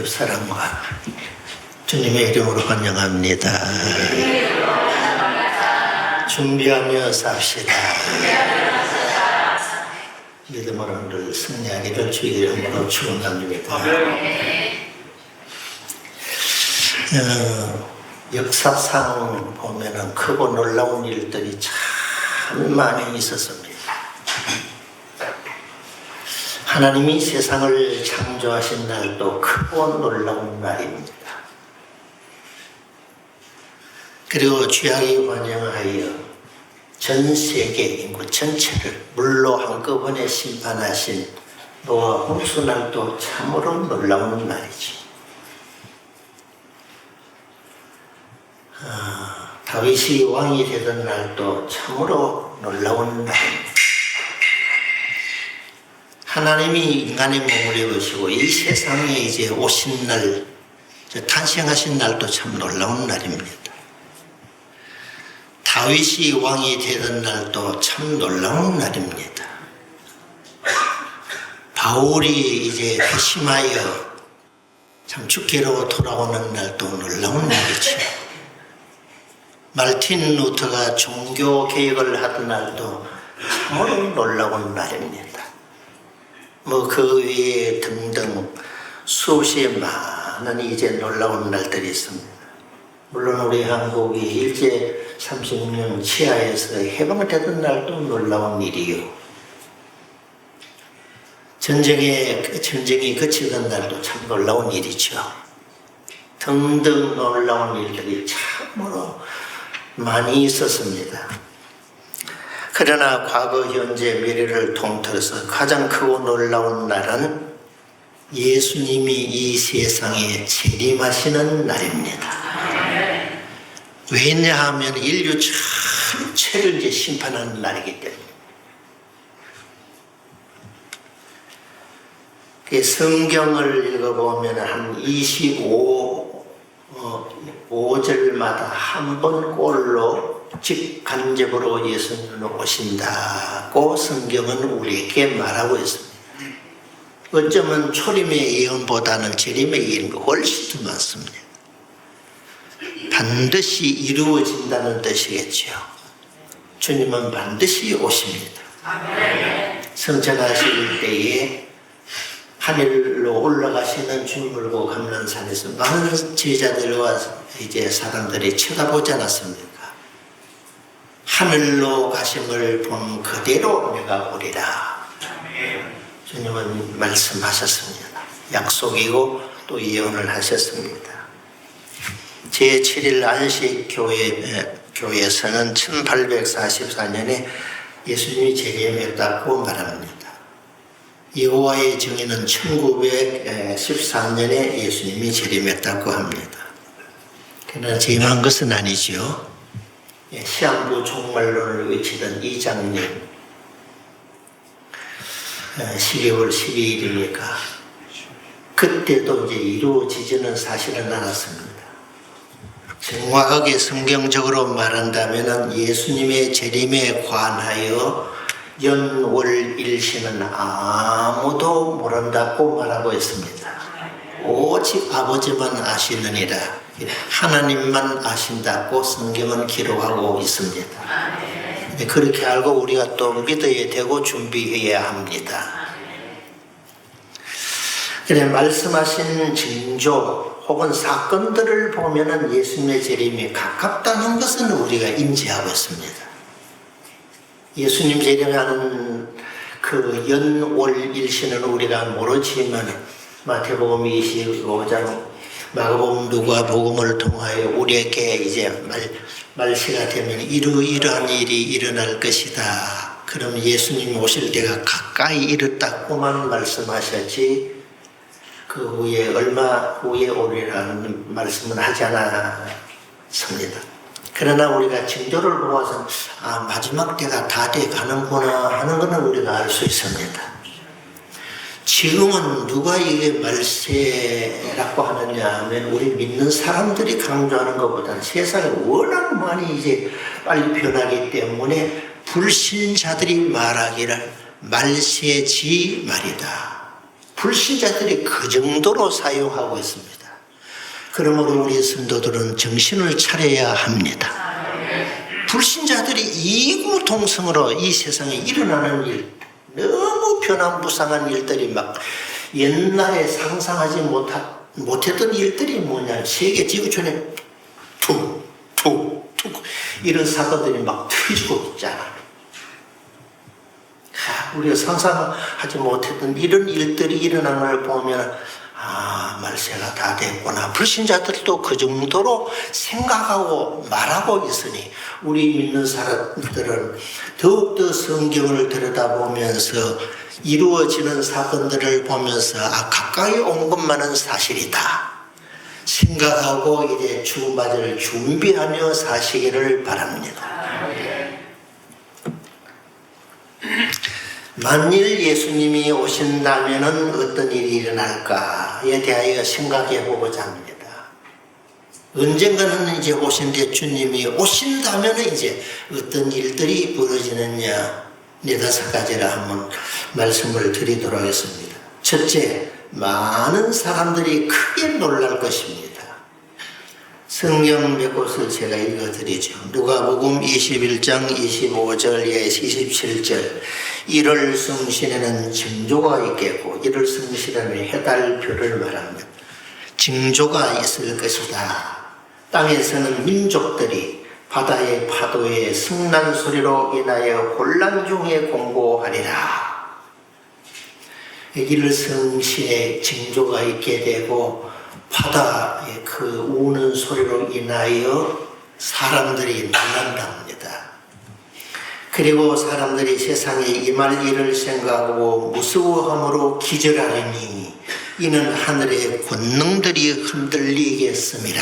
사랑과 주님의 이름으로 환영합니다. 준비하며 삽시다. 믿음으로 늘 승리하기를 주의 이름으로 축원합니다. 역사상 보면은 크고 놀라운 일들이 참 많이 있었습니다. 하나님이 세상을 창조하신 날도 크고 놀라운 날입니다. 그리고 죄악이 관영하여 전 세계 인구 전체를 물로 한꺼번에 심판하신 노아 홍수날도 참으로 놀라운 날이지. 다윗이 왕이 되던 날도 참으로 놀라운 날입니다. 하나님이 인간의 몸을 입으시고 이 세상에 이제 오신 날, 탄생하신 날도 참 놀라운 날입니다. 다윗이 왕이 되던 날도 참 놀라운 날입니다. 바울이 이제 회심하여 참 죽기로 돌아오는 날도 놀라운 날이죠. 마르틴 루터가 종교 개혁을 하던 날도 참으로 놀라운 날입니다. 그 외에 등등 수없이 많은 이제 놀라운 날들이 있습니다. 물론 우리 한국이 일제 36년 치하에서 해방되던 날도 놀라운 일이요. 전쟁이 그치던 날도 참 놀라운 일이죠. 등등 놀라운 일들이 참으로 많이 있었습니다. 그러나 과거, 현재, 미래를 통틀어서 가장 크고 놀라운 날은 예수님이 이 세상에 재림하시는 날입니다. 왜냐하면 인류 전체를 이제 심판하는 날이기 때문에. 성경을 읽어보면 한 25절마다 한 번 꼴로 직간접으로 예수님은 오신다고 성경은 우리에게 말하고 있습니다. 어쩌면 초림의 예언보다는 재림의 예언이 훨씬 더 많습니다. 반드시 이루어진다는 뜻이겠죠. 주님은 반드시 오십니다. 성천하실 때에 하늘로 올라가시는 주님을 보고 감람산에서 많은 제자들과 이제 사람들이 쳐다보지 않았습니까? 하늘로 가심을 본 그대로 내가 오리라. 주님은 말씀하셨습니다. 약속이고 또 예언을 하셨습니다. 제7일 안식교회에서는 1844년에 예수님이 재림했다고 말합니다. 여호와의 증인은 1914년에 예수님이 재림했다고 합니다. 그러나 재림한 것은 아니죠. 시한부 종말론을 외치던 이장님 12월 12일이니까 그때도 이제 이루어지지는 사실은 않았습니다. 정확하게 성경적으로 말한다면 예수님의 재림에 관하여 연월일시는 아무도 모른다고 말하고 있습니다. 오직 아버지만 아시느니라. 하나님만 아신다고 성경은 기록하고 있습니다. 그렇게 알고 우리가 또 믿어야 되고 준비해야 합니다. 그래, 말씀하신 징조 혹은 사건들을 보면은 예수님의 재림이 가깝다는 것은 우리가 인지하고 있습니다. 예수님 재림하는 그 연월일시는 우리가 모르지만 마태복음 25장, 마가복음, 누가복음을 통하여 우리에게 이제 말시가 되면 이러한 일이 일어날 것이다. 그럼 예수님 오실 때가 가까이 이르다고만 말씀하셨지 그 후에 얼마 후에 오리라는 말씀은 하지 않았습니다. 그러나 우리가 징조를 보아서 마지막 때가 다 돼 가는구나 하는 것은 우리가 알 수 있습니다. 지금은 누가 이게 말세라고 하느냐 하면 우리 믿는 사람들이 강조하는 것보다는 세상에 워낙 많이 이제 빨리 변하기 때문에 불신자들이 말하기를 말세지 말이다. 불신자들이 그 정도로 사용하고 있습니다. 그러므로 우리 성도들은 정신을 차려야 합니다. 불신자들이 이구동성으로 이 세상에 일어나는 일, 너무 변화무쌍한 일들이 막 옛날에 상상하지 못했던 일들이 뭐냐, 세계 지구촌에 툭툭툭 이런 사건들이 막 터지고 있잖아. 우리가 상상하지 못했던 이런 일들이 일어나는 걸 보면 말세가 다 됐구나. 불신자들도 그 정도로 생각하고 말하고 있으니 우리 믿는 사람들은 더욱더 성경을 들여다보면서 이루어지는 사건들을 보면서 가까이 온 것만은 사실이다 생각하고 이제 주맞을 준비하며 사시기를 바랍니다. 만일 예수님이 오신다면 어떤 일이 일어날까에 대하여 생각해 보고자 합니다. 언젠가는 이제 오신데 주님이 오신다면 이제 어떤 일들이 벌어지느냐, 네다섯 가지를 한번 말씀을 드리도록 하겠습니다. 첫째, 많은 사람들이 크게 놀랄 것입니다. 성경 몇 곳을 제가 읽어드리죠. 누가복음 21장 25절에 27절. 1월 성신에는 징조가 있겠고 1월 성신에는 해달표를 말합니다. 징조가 있을 것이다. 땅에서는 민족들이 바다의 파도의 승난 소리로 인하여 혼란 중에 공고하리라. 1월 성신의 징조가 있게 되고 바다의 그 우는 소리로 인하여 사람들이 놀란답니다. 그리고 사람들이 세상에 임할 일을 생각하고 무서워함으로 기절하리니 이는 하늘의 권능들이 흔들리겠습니다.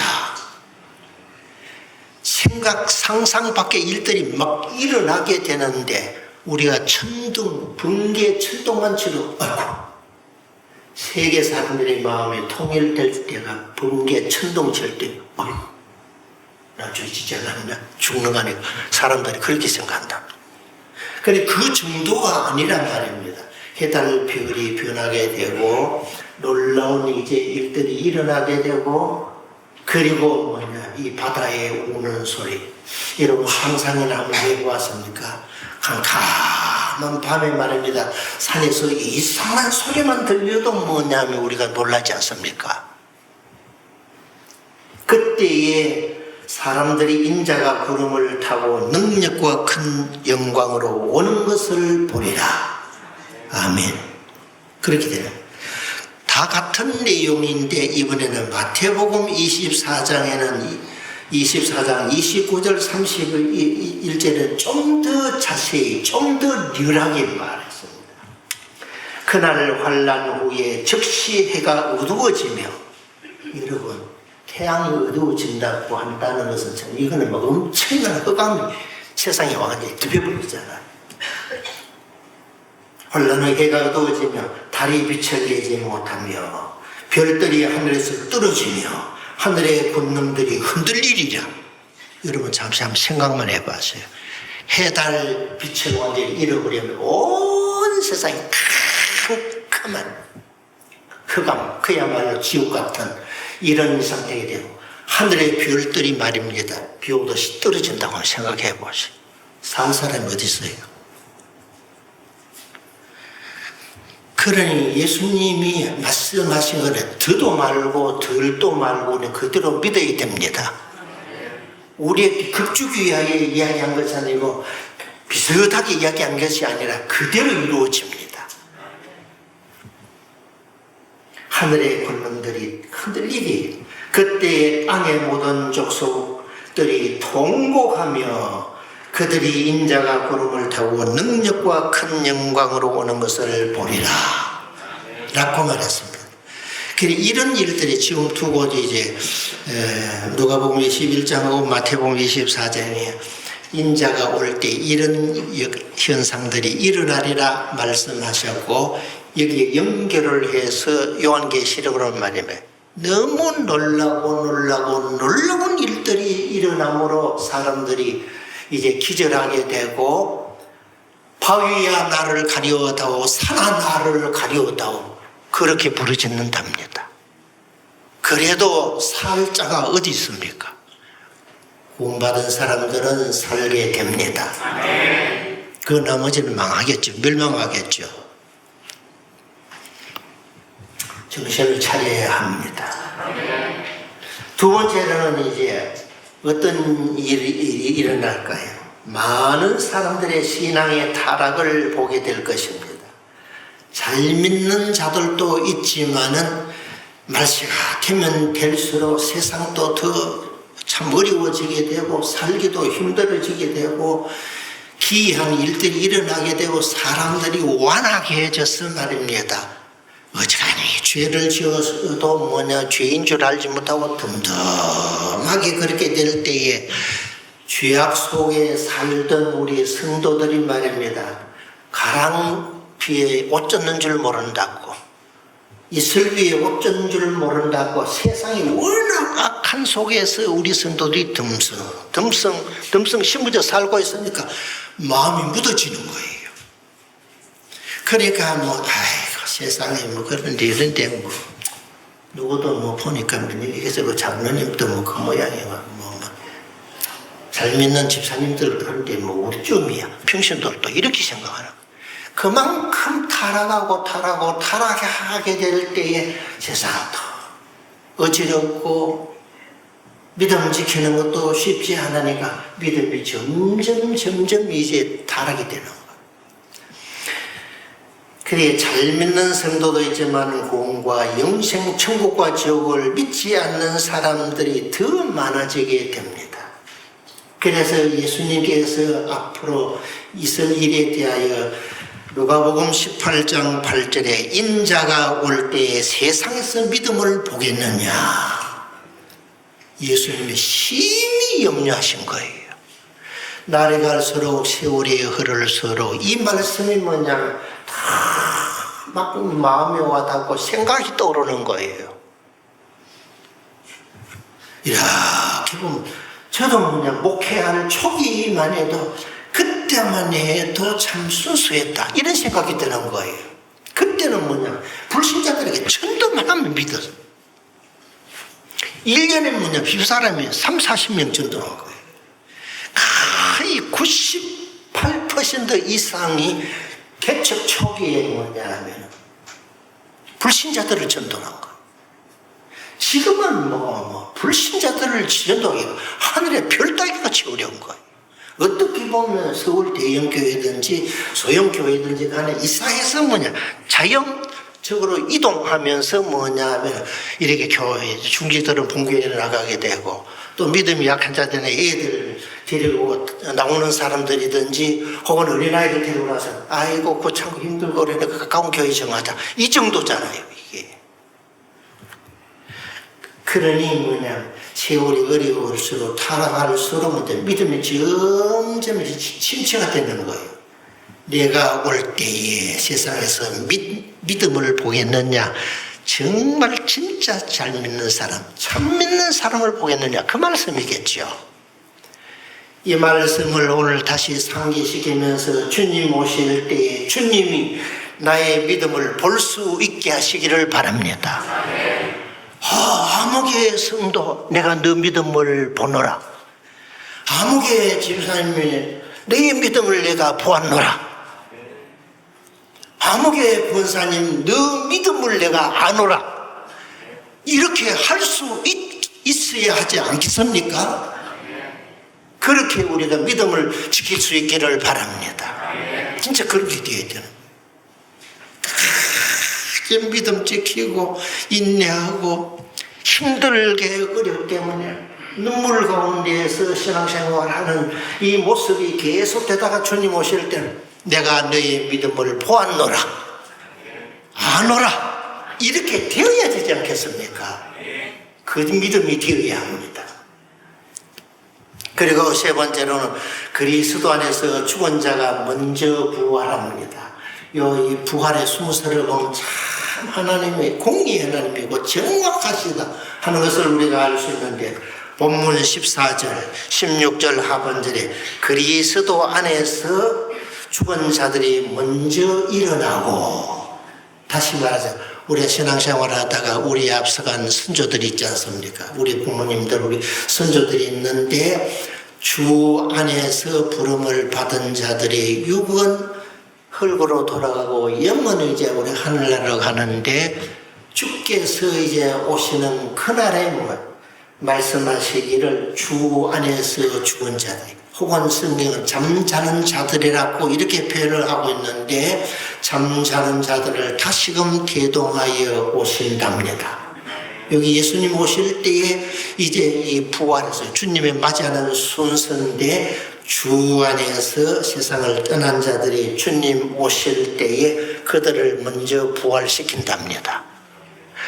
생각 상상 밖의 일들이 막 일어나게 되는데 우리가 천둥 번개 천둥만 치도 아이고, 세계 사람들의 마음이 통일될 때가 번개 천둥 칠 때 나 진짜 나는 죽는 거 아니고 사람들이 그렇게 생각한다. 그런데 그 정도가 아니란 말입니다. 해달별이 변하게 되고 놀라운 이제 일들이 일어나게 되고 그리고 이 바다에 우는 소리. 여러분 상상이나 한번 해보았습니까? 캄캄한 밤에 말입니다. 산에서 이상한 소리만 들려도 뭐냐면 우리가 놀라지 않습니까? 그때에 사람들이 인자가 구름을 타고 능력과 큰 영광으로 오는 것을 보리라. 아멘. 그렇게 돼요. 다 같은 내용인데 이번에는 마태복음 24장에는 24장 29절 31절은 좀 더 자세히 좀 더 리얼하게 말했습니다. 그날 환난 후에 즉시 해가 어두워지며, 여러분 태양이 어두워진다고 한다는 것은 참 이거는 막 엄청난 흑암이 세상에 와가지고 덮여버리잖아요. 환난 후에 해가 어두워지며 달이 빛을 내지 못하며 별들이 하늘에서 떨어지며 하늘의 권능들이 흔들리리라. 여러분 잠시 한번 생각만 해봤어요. 해달 빛을 완전히 잃어버리면 온 세상이 캄캄한 흑암, 그야말로 지옥 같은 이런 상태가 되고 하늘의 별들이 말입니다. 비 오듯이 떨어진다고 생각해 보세요. 산 사람이 어디 있어요? 그러니 예수님이 말씀하신 거는 더도 말고 덜도 말고 그대로 믿어야 됩니다. 우리의 급주기 위하여 이야기한 것이 아니고 비슷하게 이야기한 것이 아니라 그대로 이루어집니다. 하늘의 권능들이 흔들리리. 그때 땅의 모든 족속들이 통곡하며 그들이 인자가 구름을 타고 능력과 큰 영광으로 오는 것을 보리라 라고 말했습니다. 이런 일들이 지금 두 곳이 이제 누가복음 21장하고 마태복음 24장에 인자가 올 때 이런 현상들이 일어나리라 말씀하셨고 여기에 연결을 해서 요한계시록으로 말하면 너무 놀라운 일들이 일어남으로 사람들이 이제 기절하게 되고 바위야 나를 가리워다오 산아 나를 가리워다오 그렇게 부르짖는답니다. 그래도 살 자가 어디 있습니까? 구원받은 사람들은 살게 됩니다. 그 나머지는 망하겠죠. 멸망하겠죠. 정신을 차려야 합니다. 두 번째로는 이제 어떤 일이 일어날까요? 많은 사람들의 신앙의 타락을 보게 될 것입니다. 잘 믿는 자들도 있지만은 말세가 되면 될수록 세상도 더 참 어려워지게 되고 살기도 힘들어지게 되고 기이한 일들이 일어나게 되고 사람들이 완악해져서 말입니다. 어지간히 죄를 지어도 죄인 줄 알지 못하고 덤덤하게 그렇게 될 때에 죄악 속에 살던 우리 성도들이 말입니다. 가랑비에 옷 젖는 줄 모른다고, 이슬 위에 옷 젖는 줄 모른다고 세상이 워낙 악한 속에서 우리 성도들이 덤성 심어져 살고 있으니까 마음이 묻어지는 거예요. 그러니까 아이고 세상에 그런데 이런데 누구도 보니까 민익에서 장로님도 그 모양이야. 잘 믿는 집사님들 그런데 우리 쯤이야. 평신도도 이렇게 생각하는. 그만큼 타락하게 될 때에 세상도 어지럽고 믿음 지키는 것도 쉽지 않으니까 믿음이 점점 이제 타락이 되는 거예요. 그래 잘 믿는 성도도 있지만 구원과 영생 천국과 지옥을 믿지 않는 사람들이 더 많아지게 됩니다. 그래서 예수님께서 앞으로 있을 일에 대하여 누가복음 18장 8절에 인자가 올 때에 세상에서 믿음을 보겠느냐, 예수님이 심히 염려하신 거예요. 날이 갈수록 세월이 흐를수록 이 말씀이 뭐냐 막 마음에 와닿고 생각이 떠오르는 거예요. 이렇게 보면 저도 목회할 초기만 해도 그때만 해도 참 순수했다 이런 생각이 드는 거예요. 그때는 불신자들에게 전도만 하면 믿었어. 1년에 비사람이 30-40명 전도한 거예요. 거의 98% 이상이 개척 초기에 하면 불신자들을 전도한 거예요. 지금은 불신자들을 전도하기가 하늘의 별 따기같이 어려운 거예요. 어떻게 보면 서울 대형교회든지 소형교회든지 간에 이사해서 자연적으로 이동하면서 하면 이렇게 교회, 중직들은 본교회에 나가게 되고 또 믿음이 약한 자들은 애들 데리고 나오는 사람들이든지 혹은 어린아이들 데리고 나서 아이고 그 참 힘들고 그러니까 가까운 교회 정하자 이 정도잖아요 이게. 그러니 세월이 어려울수록 타락할수록 믿음이 점점 침체가 되는 거예요. 내가 올 때에 세상에서 믿음을 보겠느냐, 정말 진짜 잘 믿는 사람, 참 믿는 사람을 보겠느냐 그 말씀이겠죠. 이 말씀을 오늘 다시 상기시키면서 주님 오실 때에 주님이 나의 믿음을 볼 수 있게 하시기를 바랍니다. 아무개 성도 내가 너 믿음을 보노라. 아무개 집사님이 너의 믿음을 내가 보았노라. 아무개 권사님 너 믿음을 내가 아노라. 이렇게 할 수 있어야 하지 않겠습니까? 그렇게 우리가 믿음을 지킬 수 있기를 바랍니다. 진짜 그렇게 되어야 되는. 믿음 지키고 인내하고 힘들게 어렵기 때문에 눈물 가운데에서 신앙생활하는 이 모습이 계속되다가 주님 오실 때는 내가 너의 믿음을 보았노라 아노라 이렇게 되어야 되지 않겠습니까? 그 믿음이 되어야 합니다. 그리고 세 번째로는 그리스도 안에서 죽은 자가 먼저 부활합니다. 이 부활의 순서를 보면 참 하나님의 공의 하나님이고 정확하시다 하는 것을 우리가 알 수 있는데 본문 14절 16절 하반절에 그리스도 안에서 죽은 자들이 먼저 일어나고 다시 말하자 우리가 신앙생활을 하다가 우리 앞서간 선조들이 있지 않습니까? 우리 부모님들, 우리 선조들이 있는데 주 안에서 부름을 받은 자들이 육은 흙으로 돌아가고 영은 이제 우리 하늘나라로 가는데 주께서 이제 오시는 그날에 말씀하시기를 주 안에서 죽은 자들, 혹은 성경은 잠자는 자들이라고 이렇게 표현을 하고 있는데 잠자는 자들을 다시금 대동하여 오신답니다. 여기 예수님 오실 때에 이제 이 부활해서 주님의 맞이하는 순서인데 주 안에서 세상을 떠난 자들이 주님 오실 때에 그들을 먼저 부활시킨답니다.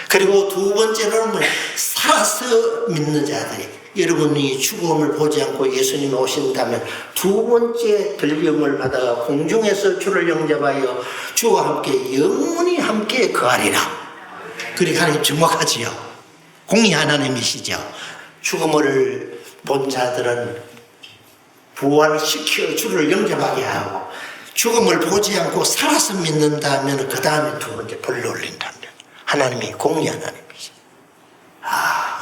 그리고 두 번째로는 살아서 믿는 자들이, 여러분이 죽음을 보지 않고 예수님이 오신다면 두 번째 들림을 받아가 공중에서 주를 영접하여 주와 함께 영원히 함께 거하리라. 그러니까 하나님 정확하지요. 공의 하나님이시죠. 죽음을 본 자들은 부활시켜 주를 영접하게 하고, 죽음을 보지 않고 살아서 믿는다면 그 다음에 두 번째 벌로 올린답니다. 하나님이 공의 하나님이시죠.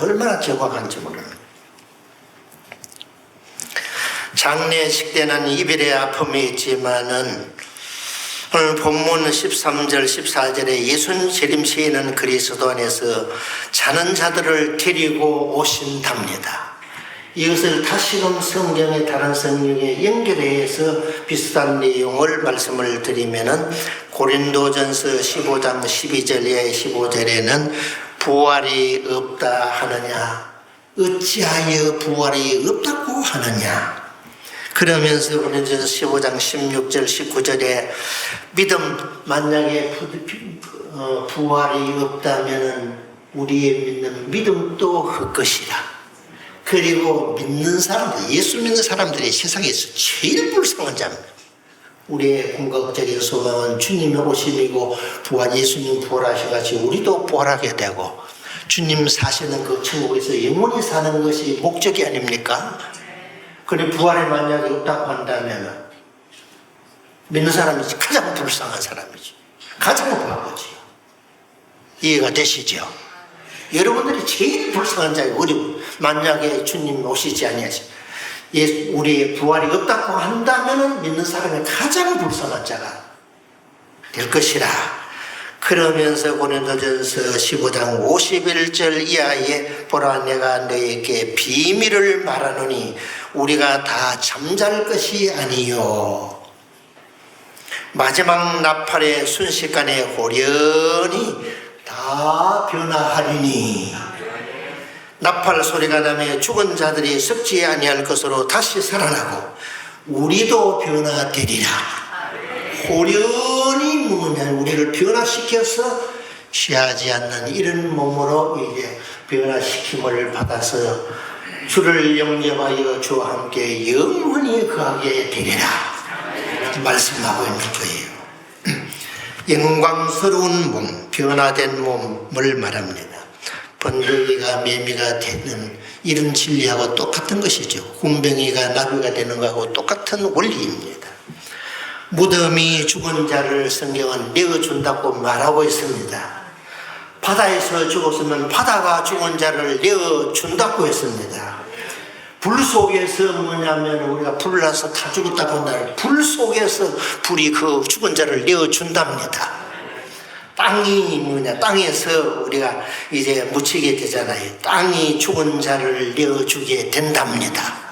얼마나 정확한지 모릅니다. 장례식 때는 이별의 아픔이 있지만은 오늘 본문 13절 14절에 예수님 재림시에는 그리스도 안에서 자는 자들을 데리고 오신답니다. 이것을 다시금 성경의 다른 성경에 연결해서 비슷한 내용을 말씀을 드리면은 고린도전서 15장 12절 이하의 15절에는 부활이 없다 하느냐, 어찌하여 부활이 없다고 하느냐. 그러면서 고린도전서 15장 16절 19절에 믿음, 만약에 부활이 없다면 우리의 믿는 믿음도 헛것이라. 그리고 믿는 사람들, 예수 믿는 사람들이 세상에서 제일 불쌍한 자입니다. 우리의 궁극적인 소망은 주님의 오심이고 예수님 부활하셔가지고 우리도 부활하게 되고 주님 사시는 그 천국에서 영원히 사는 것이 목적이 아닙니까? 그리고 부활이 만약에 없다고 한다면 믿는 사람이 가장 불쌍한 사람이지, 가장 바보지. 이해가 되시죠? 여러분들이 제일 불쌍한 자예요. 만약에 주님 오시지 아니하시, 우리의 부활이 없다고 한다면 믿는 사람이 가장 불쌍한 자가 될 것이라. 그러면서 고린도전서 15장 51절 이하에 보라, 내가 너에게 비밀을 말하노니 우리가 다 잠잘 것이 아니요 마지막 나팔의 순식간에 호련히 다 변화하리니, 나팔 소리가 나며 죽은 자들이 썩지 아니할 것으로 다시 살아나고 우리도 변화되리라. 호련히 뭐냐면 우리를 변화시켜서 취하지 않는 이런 몸으로 이제 변화시킴을 받아서 주를 영접하여 주와 함께 영원히 거하게 되리라 말씀하고 있는 거예요. 영광스러운 몸, 변화된 몸을 말합니다. 번데기가 매미가 되는 이런 진리하고 똑같은 것이죠. 군뱅이가 나비가 되는 것하고 똑같은 원리입니다. 무덤이 죽은 자를 성경은 내어준다고 말하고 있습니다. 바다에서 죽었으면 바다가 죽은 자를 내어준다고 했습니다. 불 속에서 뭐냐면 우리가 불 나서 다 죽었다고 한다면 불 속에서 불이 그 죽은 자를 내어준답니다. 땅이 뭐냐, 땅에서 우리가 이제 묻히게 되잖아요. 땅이 죽은 자를 내어주게 된답니다.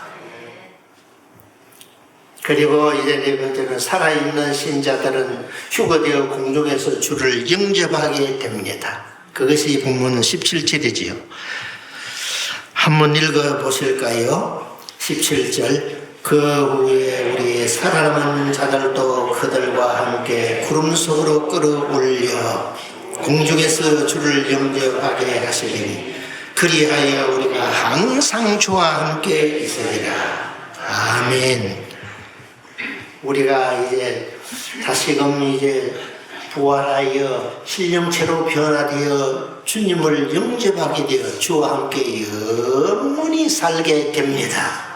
그리고 이제 네 번째는 살아있는 신자들은 휴거되어 공중에서 주를 영접하게 됩니다. 그것이 본문 17절이지요. 한번 읽어보실까요? 17절. 그 후에 우리 살아남은 자들도 그들과 함께 구름 속으로 끌어올려 공중에서 주를 영접하게 하시리니 그리하여 우리가 항상 주와 함께 있으리라. 아멘. 우리가 이제 다시금 이제 부활하여 신령체로 변화되어 주님을 영접하게 되어 주와 함께 영원히 살게 됩니다.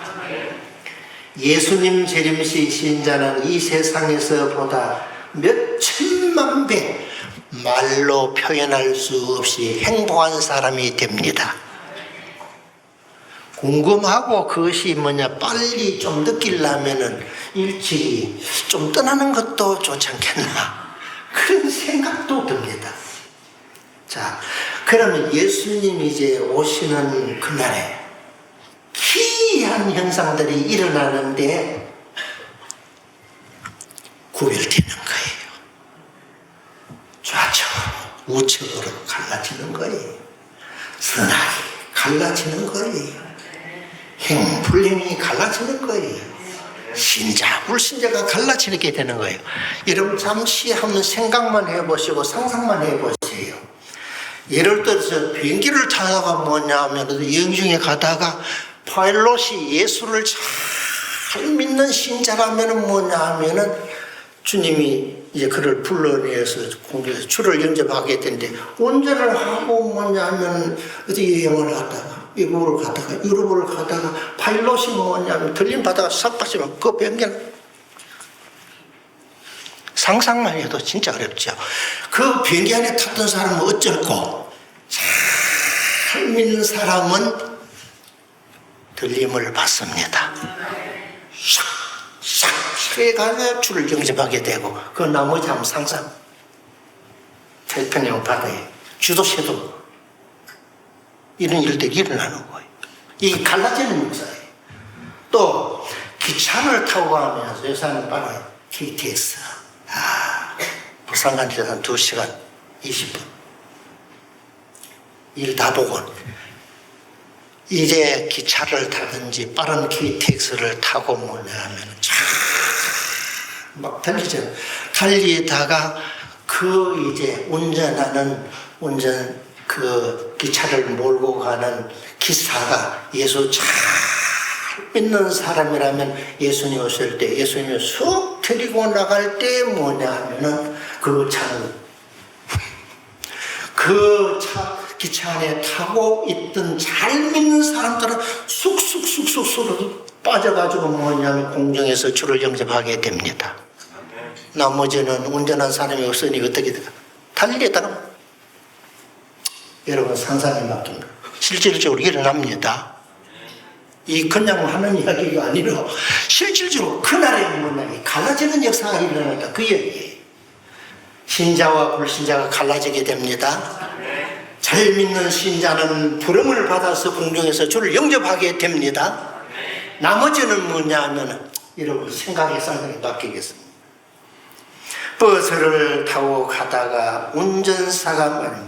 예수님 재림시 신자는 이 세상에서 보다 몇 천만 배 말로 표현할 수 없이 행복한 사람이 됩니다. 궁금하고 그것이 뭐냐 빨리 좀 느끼려면은 일찍이 좀 떠나는 것도 좋지 않겠나 그런 생각도 듭니다. 자, 그러면 예수님이 이제 오시는 그날에 기이한 현상들이 일어나는데 구별되는 거예요. 좌측으로 우측으로 갈라지는 거예요. 선악이 갈라지는 거예요. 행불행이 갈라지는 거예요. 신자 불신자가 갈라지게 되는 거예요. 여러분 잠시 한번 생각만 해보시고 상상만 해보세요. 예를 들어서 비행기를 타다가 뭐냐 하면 여행 중에 가다가 파일럿이 예수를 잘 믿는 신자라면 뭐냐 하면은 주님이 이제 그를 불러내서 공중에서 주를 영접하게 되는데 운전을 하고 뭐냐 하면 어디 여행을 하다가 미국을 가다가 유럽을 가다가 파일럿이 뭐냐면 들림 받다가 싹 빠지면 그 비행기는 상상만 해도 진짜 어렵죠. 그 비행기 안에 탔던 사람은 어쩔고 잘 믿는 사람은 들림을 받습니다. 싹 해가며 주를 영접하게 되고 그 나머지 한번 상상 태평양 바다에 주도세도 이런 일들이 일어나는 거예요. 이게 갈라지는 역사예요. 또 기차를 타고 가면서 요새는 바로 KTX 부산까지 한 2시간 20분 일 다 보고 이제 기차를 타든지 빠른 KTX를 타고 뭐냐 하면 막 달리잖아요. 달리다가 그 이제 그 기차를 몰고 가는 기사가 예수 잘 믿는 사람이라면 예수님 오실 때 예수님을 쑥 데리고 나갈 때 뭐냐 하면은 그 차는 그 기차 안에 타고 있던 잘 믿는 사람들은 쑥쑥 빠져가지고 뭐냐면 공중에서 주를 영접하게 됩니다. 나머지는 운전한 사람이 없으니 어떻게 될까? 달리다가 여러분 상상에 맡깁니다. 실질적으로 일어납니다. 이 그냥 하는 이야기가 아니라 실질적으로 그날에 뭐냐 갈라지는 역사가 일어났다 그 얘기예요. 신자와 불신자가 갈라지게 됩니다. 잘 믿는 신자는 부름을 받아서 공중에서 주를 영접하게 됩니다. 나머지는 뭐냐 하면 여러분 생각의 상상에 맡기겠습니다. 버스를 타고 가다가 운전사가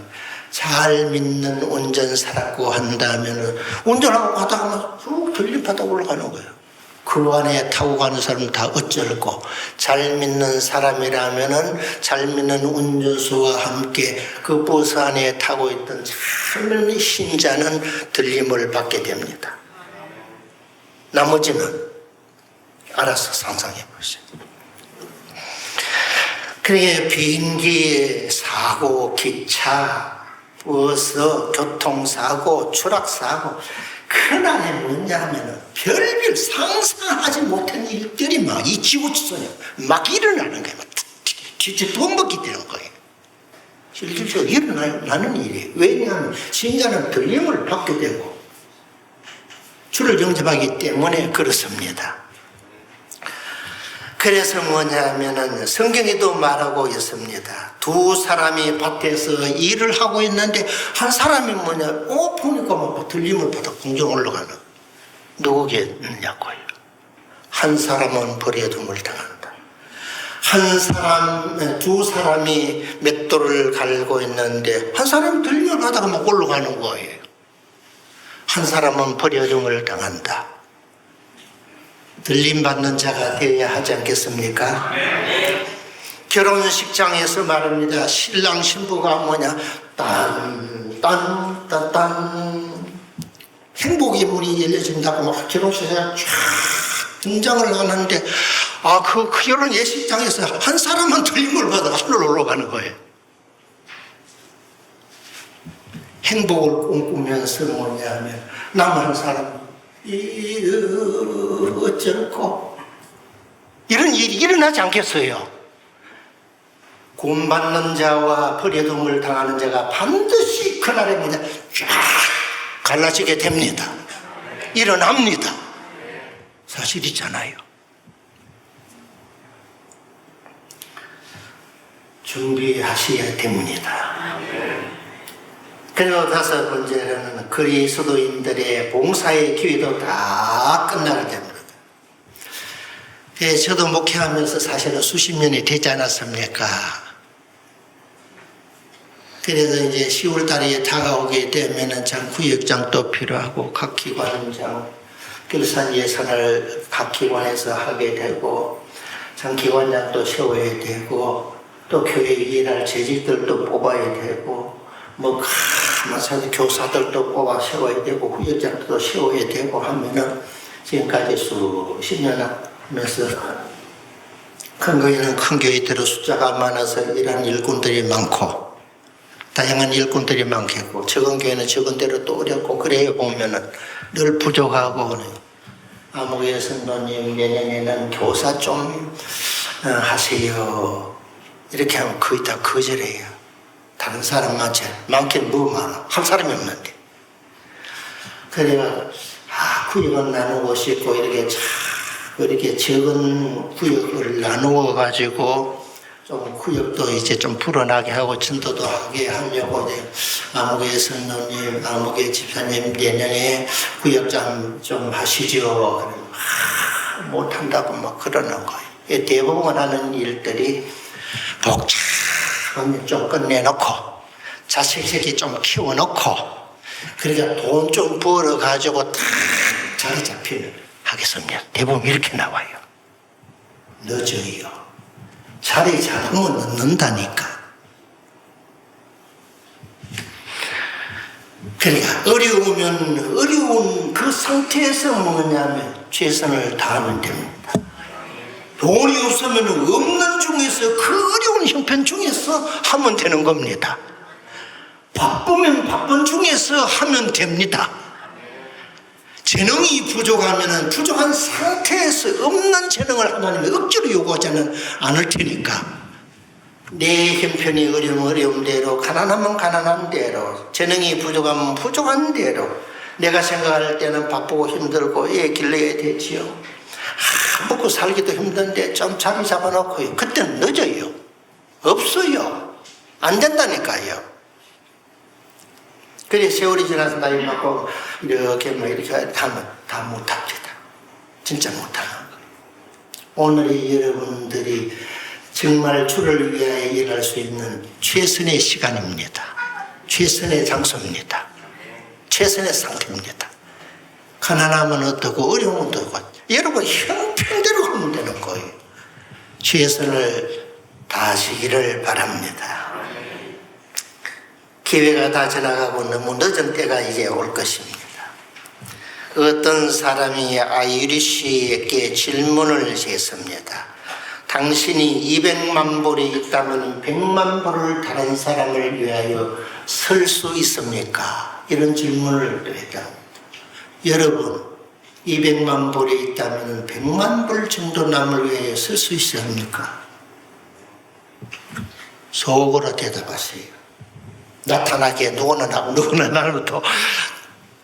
잘 믿는 운전사라고 한다면 운전하고 가다가 쭉 들림받아 올라가는 거예요. 그 안에 타고 가는 사람은 다 어쩔고 잘 믿는 사람이라면은 잘 믿는 운전수와 함께 그 버스 안에 타고 있던 잘 믿는 신자는 들림을 받게 됩니다. 나머지는 알아서 상상해 보세요. 그러니까 비행기 사고, 기차, 버스, 교통사고, 추락사고 그날에 뭐냐 하면 별별 상상하지 못한 일들이 막 이 지구촌에 막 일어나는 거예요. 뒤집어먹기 되는 거예요. 실질적으로 일어나는 일이에요. 왜냐하면 신자는 들림을 받게 되고 주를 영접하기 때문에 그렇습니다. 그래서 뭐냐면은 성경에도 말하고 있습니다. 두 사람이 밭에서 일을 하고 있는데 한 사람이 보니까 막 들림을 받아 공중 올라가는 누구겠느냐고요. 한 사람은 버려둠을 당한다. 두 사람이 맷돌을 갈고 있는데 한 사람이 들림을 받아가 막 올라가는 거예요. 한 사람은 버려둠을 당한다. 들림받는 자가 되어야 하지 않겠습니까? 결혼식장에서 말합니다. 신랑 신부가 딴 행복의 문이 열려진다고 막 결혼식에 쫙 등장을 하는데 그 결혼 예식장에서 한 사람은 들림을 받아 하늘로 올라가는 거예요. 행복을 꿈꾸면서 뭐냐면 남은 사람 어쩌고 이런 일이 일어나지 않겠어요? 구원받는 자와 버려둠을 당하는 자가 반드시 그날에 뭐냐 쫙 갈라지게 됩니다. 일어납니다. 사실이잖아요. 준비하셔야 됩니다. 그리고 다섯 번째는 그리스도인들의 봉사의 기회도 다 끝나게 됩니다. 저도 목회하면서 사실은 수십 년이 되지 않았습니까? 그래서 이제 10월 달에 다가오게 되면은 참 구역장도 필요하고 각 기관장 결산 예산을 각 기관에서 하게 되고 참 기관장도 세워야 되고 또 교회에 일할 재직들도 뽑아야 되고 뭐 마찬가지 교사들도 뽑아 세워야 되고 후역장도 세워야 되고 하면은 지금까지 수십 년 하면서 큰 교회는 큰 교회대로 숫자가 많아서 이런 일꾼들이 많고 다양한 일꾼들이 많겠고 적은 교회는 적은 대로 또 어렵고 그래 보면은 늘 부족하고 아무개 선도님 내년에는 교사 좀 하세요 이렇게 하면 거의 다 거절해요. 다른 사람 많긴 뭐 많아 한 사람이 없는데 그래가 구역은 나누고 싶고 이렇게 적은 구역을 나누어 가지고 좀 구역도 이제 좀 불어나게 하고 전도도 하게 하려고 아무개 선도님, 아무개 집사님 내년에 구역장 좀 하시죠. 못한다고 막 그러는 거예요. 대부분 하는 일들이 복잡하면 좀 끝내놓고 자식 새끼 좀 키워놓고 그러니까 돈 좀 벌어가지고 딱 자리 잡히면 하겠습니다. 대부분 이렇게 나와요. 늦어요. 자리 잡으면 늦는다니까. 그러니까 어려운 그 상태에서 뭐냐면 최선을 다하면 됩니다. 돈이 없으면 없는 중에서 그 어려운 형편 중에서 하면 되는 겁니다. 바쁘면 바쁜 중에서 하면 됩니다. 재능이 부족하면 부족한 상태에서 없는 재능을 하나님이 억지로 요구하지는 않을 테니까 내 형편이 어려운 대로 가난하면 가난한 대로 재능이 부족하면 부족한 대로 내가 생각할 때는 바쁘고 힘들고 애 길러야 되지요. 먹고 살기도 힘든데 좀 자리 잡아놓고요. 그때는 늦어요. 없어요. 안 된다니까요. 그래 세월이 지나서 나이 먹고 이렇게 하면 다 못합니다. 진짜 못하는 거예요. 오늘의 여러분들이 정말 주를 위하여 일할 수 있는 최선의 시간입니다. 최선의 장소입니다. 최선의 상태입니다. 가난하면 어떻고 어려우면 어떻고 여러분 형편대로 하면 되는 거예요. 최선을 다하시기를 바랍니다. 기회가 다 지나가고 너무 늦은 때가 이제 올 것입니다. 어떤 사람이 아유리 씨에게 질문을 했습니다. 당신이 200만 불이 있다면 100만 불을 다른 사람을 위하여 쓸 수 있습니까? 이런 질문을 했다. 여러분 200만 불이 있다면 100만 불 정도 남을 위하여 쓸 수 있습니까? 속으로 대답하세요. 나타나게 누구는 하고 누구는 안 하고 또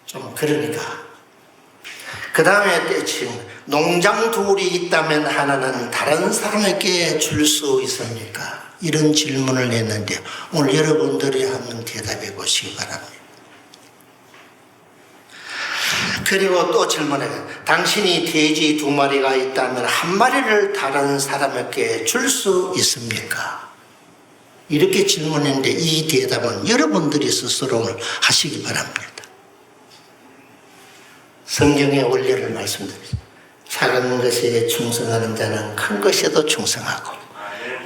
좀 그러니까 그 다음에 때침 농장 둘이 있다면 하나는 다른 사람에게 줄 수 있습니까? 이런 질문을 했는데 오늘 여러분들이 한번 대답해 보시기 바랍니다. 그리고 또 질문해요. 당신이 돼지 2마리가 있다면 1마리를 다른 사람에게 줄 수 있습니까? 이렇게 질문했는데 이 대답은 여러분들이 스스로 하시기 바랍니다. 성경의 원리를 말씀드립니다. 작은 것에 충성하는 자는 큰 것에도 충성하고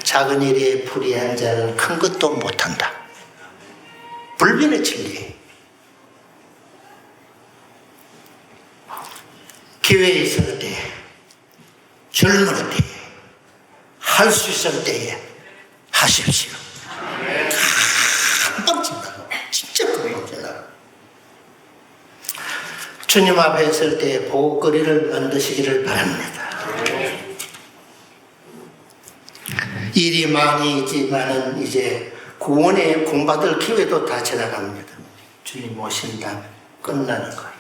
작은 일에 불의한 자는 큰 것도 못한다. 불변의 진리예요. 기회에 있을 때, 젊을 때, 할 수 있을 때에 하십시오. 금방 지나가. 진짜 금방 지나가. 주님 앞에 있을 때 보고거리를 만드시기를 바랍니다. 일이 많이 있지만은 이제 구원의 공받을 기회도 다 지나갑니다. 주님 오신다면 끝나는 거예요.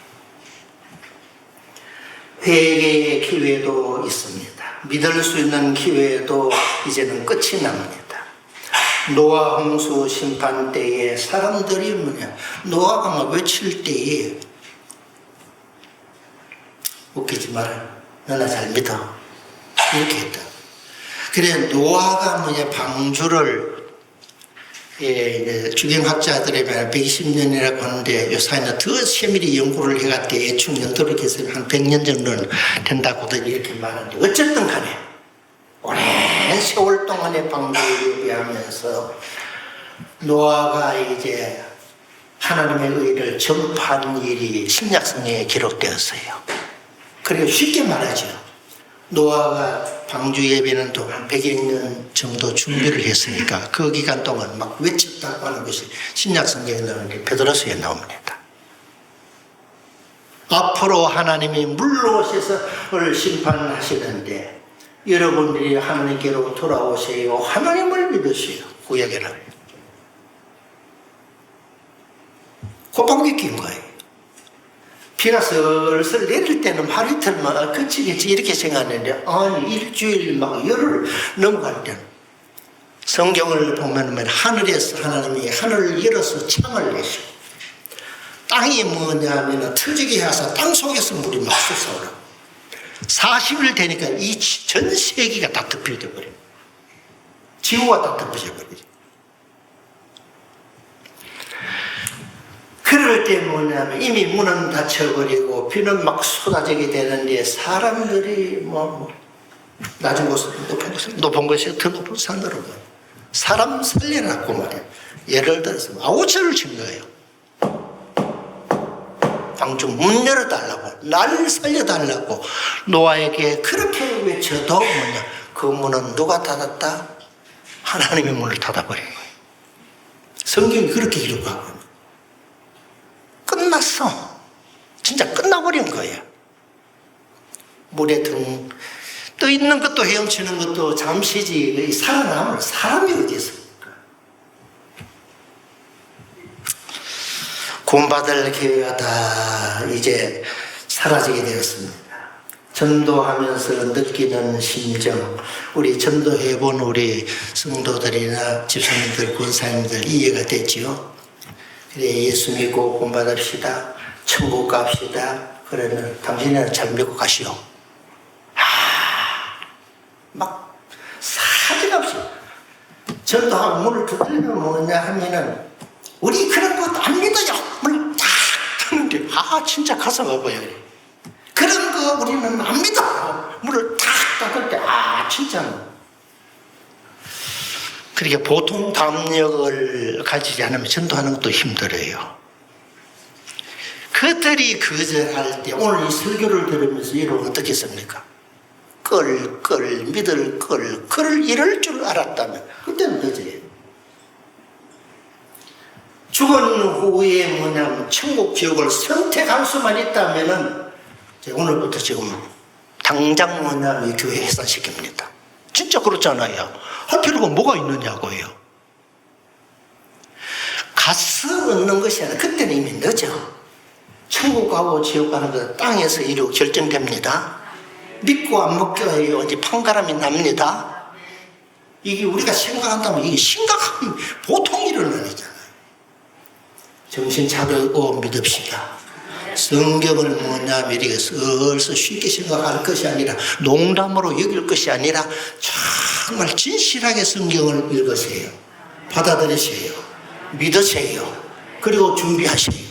회개의 기회도 있습니다. 믿을 수 있는 기회도 이제는 끝이 납니다. 노아 홍수 심판 때에 사람들이 노아가 막 외칠 때에 웃기지 마라. 너나 잘 믿어. 이렇게 했다. 그래 노아가 방주를 주경학자들에 비해 120년이라고 하는데 요사이는 더 세밀히 연구를 해갔대. 대충 연도를 계산하면 한 100년 정도는 된다고들 이렇게 말하는데 어쨌든 간에 오랜 세월 동안의 방주를 예비하면서 노아가 이제 하나님의 의를 전파한 일이 신약성경에 기록되었어요. 그리고 쉽게 말하죠. 노아가 방주 예배는 동안 100여 년 정도 준비를 했으니까 그 기간 동안 막 외쳤다고 하는 것이 신약성경에 나오는 베드로서에 나옵니다. 앞으로 하나님이 물로 오셔서 심판하시는데 여러분들이 하나님께로 돌아오세요. 하나님을 믿으세요. 구약에는 고방귀 낀 거예요. 비가 슬슬 내릴 때는 하루 이틀만 그치겠지 이렇게 생각했는데 아니 일주일 막 열흘 넘어갈 때는 성경을 보면 하늘에서 하나님이 하늘을 열어서 창을 내시고 땅이 뭐냐면 터지게 해서 땅 속에서 물이 막 솟아오르고 40일 되니까 이 전 세계가 다 덮여져 버려요. 지구가 다 덮여져 버리죠. 그럴 때 뭐냐면 이미 문은 닫혀버리고 비는 막 쏟아지게 되는데 사람들이 낮은 곳은 높은 곳이 더 높은 산으로 사람 살려놨고 말이에요. 예를 들어서 아우처를 친 거예요. 방주 문 열어달라고 날 살려달라고 노아에게 그렇게 외쳐도 그 문은 누가 닫았다? 하나님의 문을 닫아버린 거예요. 성경이 그렇게 기록하고 있는 끝났어. 진짜 끝나버린 거예요. 물에 떠 있는 것도 헤엄치는 것도 잠시지 살아남을 사람이 어디 있습니까? 구원받을 기회가 다 이제 사라지게 되었습니다. 전도하면서 느끼는 심정, 우리 전도해본 우리 성도들이나 집사님들, 권사님들 이해가 됐지요? 그래 예수 믿고 구원받읍시다. 천국 갑시다. 그러면 당신은 잘 믿고 가시오. 막 사지없이 전도하고 문을 두들면 뭐냐 하면은 우리 그런 것도 안 믿어요. 문을 탁 닫는데 진짜 가슴 아파요. 그런 거 우리는 안 믿어. 문을 탁 닫을 때 진짜 그렇게 보통 담력을 가지지 않으면 전도하는 것도 힘들어요. 그들이 거절할 때 오늘 이 설교를 들으면서 여러분 어떻게 했습니까? 믿을 그를 이럴 줄 알았다면 그때는 늦어요. 죽은 후에 뭐냐면 천국 지옥을 선택할 수만 있다면은 오늘부터 지금 당장 뭐냐면 교회 해산시킵니다. 진짜 그렇잖아요. 할 필요가 뭐가 있느냐고요. 가서 얻는 것이 아니라 그때는 이미 늦어. 천국 가고 지옥 가는 건 땅에서 이루어 결정됩니다. 믿고 안 먹겨요. 이제 판가름이 납니다. 이게 우리가 생각한다면 이게 심각한 보통 일은 아니잖아요. 정신 차리고 믿읍시다. 성경을 뭐냐면 이렇게 슬슬 쉽게 생각할 것이 아니라 농담으로 여길 것이 아니라 정말 진실하게 성경을 읽으세요. 받아들이세요. 믿으세요. 그리고 준비하세요.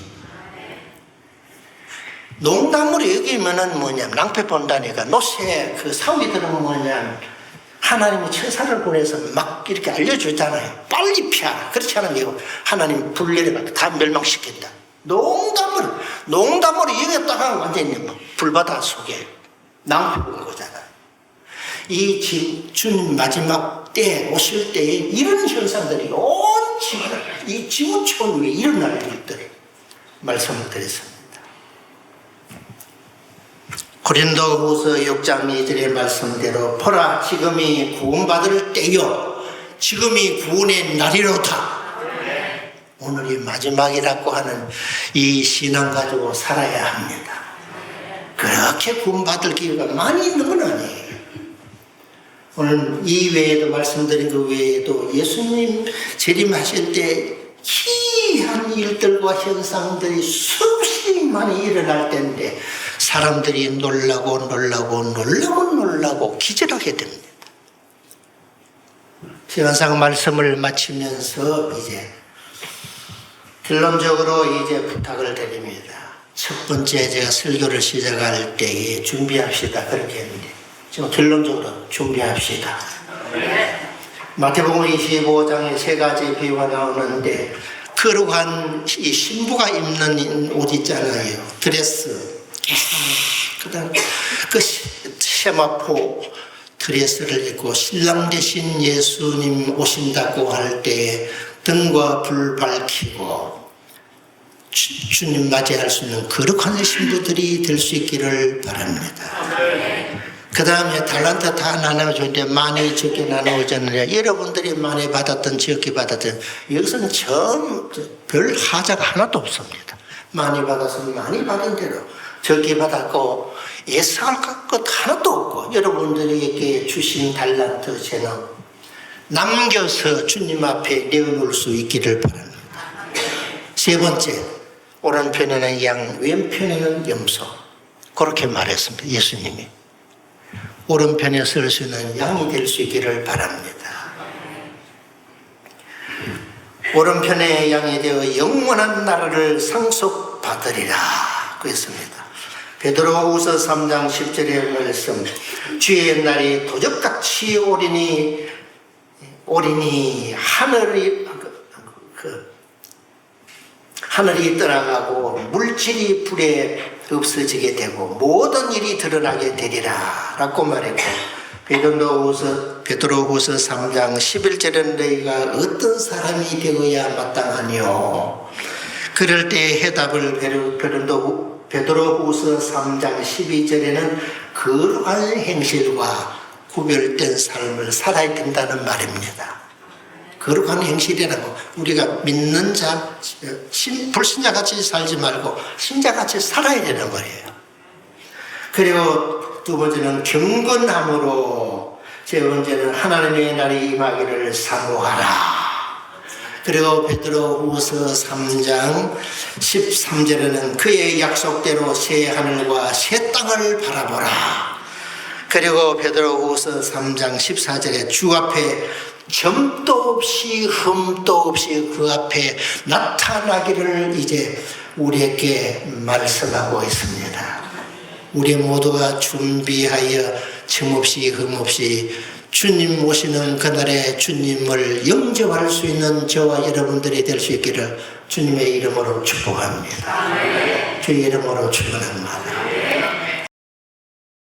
농담으로 여기면은 뭐냐면 낭패 본다니까 노새 그 사위들은 뭐냐면 하나님이 천사를 보내서 막 이렇게 알려주잖아요. 빨리 피하라. 그렇지 않으면 하나님 불 내려가 다 멸망시킨다. 농담으로 여겼다가 완전히 불바다 속에 낭패 본 거잖아요. 이 주님 마지막 때 오실 때에 이런 현상들이 온 지구를 이 지구촌 위에 일어날 일들을 말씀을 드렸습니다. 고린도후서 6장 2절의 말씀대로 보라 지금이 구원받을 때요 지금이 구원의 날이로다. 오늘이 마지막이라고 하는 이 신앙 가지고 살아야 합니다. 그렇게 구원받을 기회가 많이 있는 건 아니에요. 오늘 이 외에도 말씀드린 그 외에도 예수님 재림하실 때 희한 일들과 현상들이 수없이 많이 일어날 때인데 사람들이 놀라고 기절하게 됩니다. 시간상 말씀을 마치면서 이제 결론적으로 이제 부탁을 드립니다. 첫 번째 제가 설교를 시작할 때에 준비합시다 그렇게 했는데 지금 결론적으로 준비합시다. 마태복음 25장에 세 가지 비유가 나오는데 거룩한 이 신부가 입는 옷 있잖아요. 드레스. 그다음 그 세마포 드레스를 입고 신랑 대신 예수님 오신다고 할 때 등과 불 밝히고 주님 맞이할 수 있는 거룩한 신부들이 될 수 있기를 바랍니다. 그 다음에 달란트 다 나눠주는데 많이 적게 나누어졌느냐. 여러분들이 많이 받았든 적게 받았든 여기서는 처음 별 하자가 하나도 없습니다. 많이 받았으면 많이 받은 대로, 적게 받았고 예상할 것 하나도 없고 여러분들에게 주신 달란트 재능 남겨서 주님 앞에 내어놓을 수 있기를 바랍니다. 세 번째, 오른편에는 양, 왼편에는 염소. 그렇게 말했습니다. 예수님이. 오른편에 설 수 있는 양이 될 수 있기를 바랍니다. 오른편의 양이 되어 영원한 나라를 상속받으리라 그랬습니다. 베드로후서 3장 10절의 말씀, 주의 날이 도적같이 오리니 하늘이 떠나가고 물질이 불에 없어지게 되고 모든 일이 드러나게 되리라 라고 말했고, 베드로후서 3장 11절은 너희가 어떤 사람이 되어야 마땅하뇨. 그럴 때 해답을 베드로후서 3장 12절에는 거룩한 행실과 구별된 삶을 살아야 된다는 말입니다. 거룩한 행실이라고 우리가 믿는 자, 불신자같이 살지 말고 신자같이 살아야 되는 거예요. 그리고 두 번째는 경건함으로, 세 번째는 하나님의 날이 임하기를 사모하라. 그리고 베드로후서 3장 13절에는 그의 약속대로 새 하늘과 새 땅을 바라보라. 그리고 베드로후서 3장 14절에 주 앞에 점도 없이 흠도 없이 그 앞에 나타나기를 이제 우리에게 말씀하고 있습니다. 우리 모두가 준비하여 점 없이 흠 없이 주님 오시는 그날에 주님을 영접할 수 있는 저와 여러분들이 될 수 있기를 주님의 이름으로 축복합니다. 주의 이름으로 축원합니다.